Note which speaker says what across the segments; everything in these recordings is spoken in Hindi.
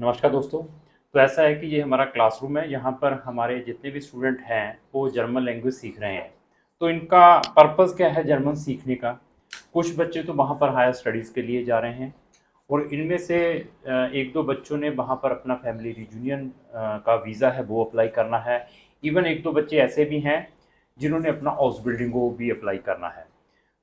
Speaker 1: नमस्कार दोस्तों। तो ऐसा है कि ये हमारा क्लासरूम है। यहाँ पर हमारे जितने भी स्टूडेंट हैं वो जर्मन लैंग्वेज सीख रहे हैं। तो इनका पर्पस क्या है जर्मन सीखने का? कुछ बच्चे तो वहाँ पर हायर स्टडीज़ के लिए जा रहे हैं और इनमें से एक दो बच्चों ने वहाँ पर अपना फैमिली रियूनियन का वीज़ा है वो अप्लाई करना है। इवन एक दो बच्चे ऐसे भी हैं जिन्होंने अपना हाउस बिल्डिंग को भी अप्लाई करना है।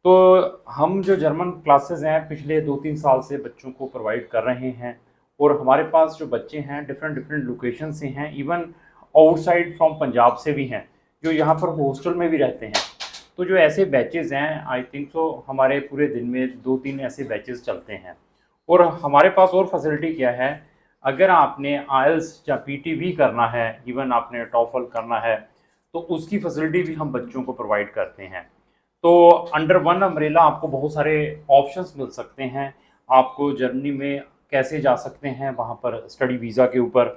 Speaker 1: तो हम जो जर्मन क्लासेस हैं पिछले 2-3 साल से बच्चों को प्रोवाइड कर रहे हैं और हमारे पास जो बच्चे हैं डिफरेंट डिफरेंट लोकेशन से हैं, इवन आउटसाइड फ्रॉम पंजाब से भी हैं जो यहाँ पर हॉस्टल में भी रहते हैं। तो जो ऐसे बैचेज़ हैं आई थिंक सो हमारे पूरे दिन में 2-3 ऐसे बैचेज़ चलते हैं। और हमारे पास और फैसिलिटी क्या है, अगर आपने आइल्स या पीटी भी करना है, इवन आपने टॉफल करना है, तो उसकी फैसिलिटी भी हम बच्चों को प्रोवाइड करते हैं। तो अंडर वन अम्ब्रेला आपको बहुत सारे ऑप्शंस मिल सकते हैं। आपको जर्मनी में कैसे जा सकते हैं, वहाँ पर स्टडी वीज़ा के ऊपर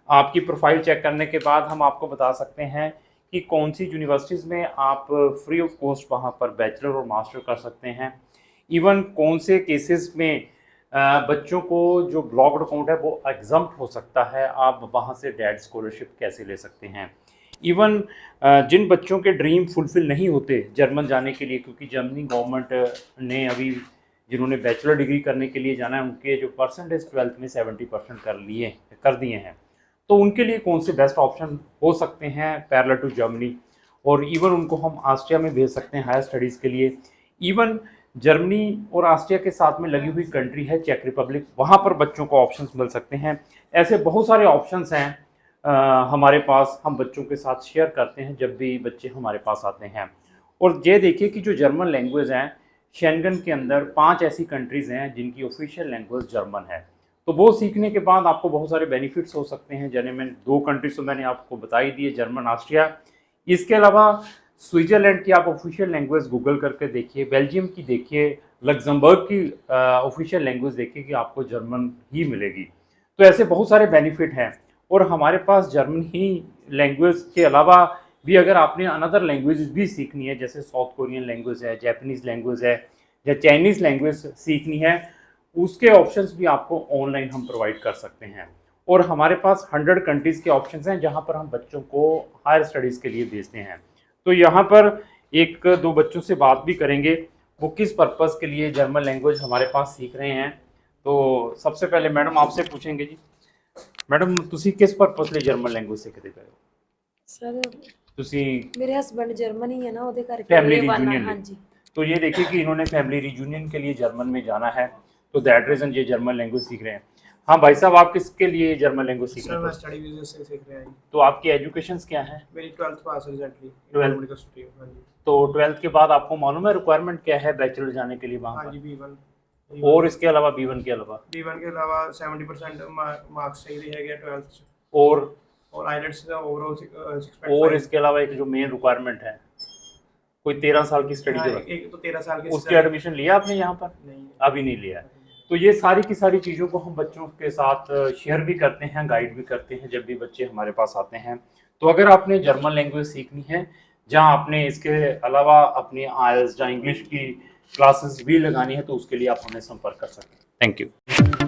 Speaker 1: आपकी प्रोफाइल चेक करने के बाद हम आपको बता सकते हैं कि कौन सी यूनिवर्सिटीज़ में आप फ्री ऑफ कॉस्ट वहाँ पर बैचलर और मास्टर कर सकते हैं। इवन कौन से केसेस में बच्चों को जो ब्लॉक्ड अकाउंट है वो एग्जम्प्ट हो सकता है, आप वहाँ से डैड स्कॉलरशिप कैसे ले सकते हैं। इवन जिन बच्चों के ड्रीम फुलफिल नहीं होते जर्मन जाने के लिए, क्योंकि जर्मनी गवर्नमेंट ने अभी जिन्होंने बैचलर डिग्री करने के लिए जाना है उनके जो परसेंटेज 12th में 70% कर दिए हैं, तो उनके लिए कौन से बेस्ट ऑप्शन हो सकते हैं पैरेलल टू जर्मनी। और इवन उनको हम ऑस्ट्रिया में भेज सकते हैं हायर स्टडीज़ के लिए। इवन जर्मनी और ऑस्ट्रिया के साथ में लगी हुई कंट्री है चेक रिपब्लिक, वहाँ पर बच्चों को ऑप्शंस मिल सकते हैं। ऐसे बहुत सारे ऑप्शंस हैं हमारे पास, हम बच्चों के साथ शेयर करते हैं जब भी बच्चे हमारे पास आते हैं। और ये देखिए कि जो जर्मन लैंग्वेज हैं, शेंगन के अंदर 5 ऐसी कंट्रीज़ हैं जिनकी ऑफिशियल लैंग्वेज जर्मन है। तो वो सीखने के बाद आपको बहुत सारे बेनिफिट्स हो सकते हैं। जैसे मैं 2 कंट्रीज तो मैंने आपको बता ही दिए, जर्मन, ऑस्ट्रिया। इसके अलावा स्विट्ज़रलैंड की आप ऑफिशियल लैंग्वेज गूगल करके देखिए, बेल्जियम की देखिए, लग्जमबर्ग की ऑफिशियल लैंग्वेज देखिए कि आपको जर्मन ही मिलेगी। तो ऐसे बहुत सारे बेनिफिट हैं। और हमारे पास जर्मन ही लैंग्वेज के अलावा भी अगर आपने अनदर लैंग्वेज भी सीखनी है, जैसे साउथ कोरियन लैंग्वेज है, जापानीज़ लैंग्वेज है या चाइनीज़ लैंग्वेज सीखनी है, उसके ऑप्शंस भी आपको ऑनलाइन हम प्रोवाइड कर सकते हैं। और हमारे पास 100 कंट्रीज़ के ऑप्शंस हैं जहां पर हम बच्चों को हायर स्टडीज़ के लिए भेजते हैं। तो यहाँ पर एक दो बच्चों से बात भी करेंगे वो किस पर्पज़ के लिए जर्मन लैंग्वेज हमारे पास सीख रहे हैं। तो सबसे पहले मैडम आपसे पूछेंगे जी, मैडम ਤੁਸੀਂ किस पर्पज़ ਲਈ ਜਰਮਨ ਲੈਂਗੁਏਜ ਸਿੱਖਦੇ ਪਏ ਹੋ?
Speaker 2: सर
Speaker 1: ਤੁਸੀਂ
Speaker 2: मेरे हस्बैंड जर्मन ही है ना, ਉਹਦੇ ਕਰਕੇ
Speaker 1: फैमिली
Speaker 2: ਇਹ वाला।
Speaker 1: रियूनियन
Speaker 2: हाँ
Speaker 1: लिए।
Speaker 2: जी।
Speaker 1: तो ये देखिए कि इन्होंने फैमिली रियूनियन के लिए जर्मन में जाना है, तो दैट रीज़न ये जर्मन लैंग्वेज सीख रहे हैं। हाँ भाई साहब, आप किसके लिए जर्मन लैंग्वेज सीख
Speaker 3: सर
Speaker 1: रहे
Speaker 3: मैं
Speaker 1: हैं?
Speaker 3: स्टडी वीज़ा से सीख रहा हूँ।
Speaker 1: तो आपकी एजुकेशंस क्या है?
Speaker 3: मेरी 12th पास है रिसेंटली
Speaker 1: 12th।
Speaker 3: Medical studio. हाँ जी।
Speaker 1: तो 12th के बाद आपको मालूम है रिक्वायरमेंट क्या है बैचलर जाने के लिए वहाँ
Speaker 3: हाँ जी
Speaker 1: पर?
Speaker 3: B1
Speaker 1: और इसके अलावा B1 के अलावा
Speaker 3: B1 के अलावा 70% मार्क्स चाहिए है गया 12th
Speaker 1: और
Speaker 3: आईलेट्स का ओवरऑल
Speaker 1: और
Speaker 3: 6.5।
Speaker 1: इसके अलावा एक जो मेन रिक्वायरमेंट है, कोई 13 साल की स्टडी
Speaker 3: हाँ,
Speaker 1: के बाद
Speaker 3: एक तो 13 साल की
Speaker 1: उसके
Speaker 3: study
Speaker 1: एडमिशन लिया आपने यहाँ पर?
Speaker 3: नहीं है।
Speaker 1: अभी नहीं लिया है। तो ये सारी की सारी चीज़ों को हम बच्चों के साथ शेयर भी करते हैं, गाइड भी करते हैं जब भी बच्चे हमारे पास आते हैं। तो अगर आपने जर्मन लैंग्वेज सीखनी है, जहाँ आपने इसके अलावा अपनी आइल्स या इंग्लिश की क्लासेस भी लगानी है, तो उसके लिए आप हमें संपर्क कर सकते हैं। Thank you.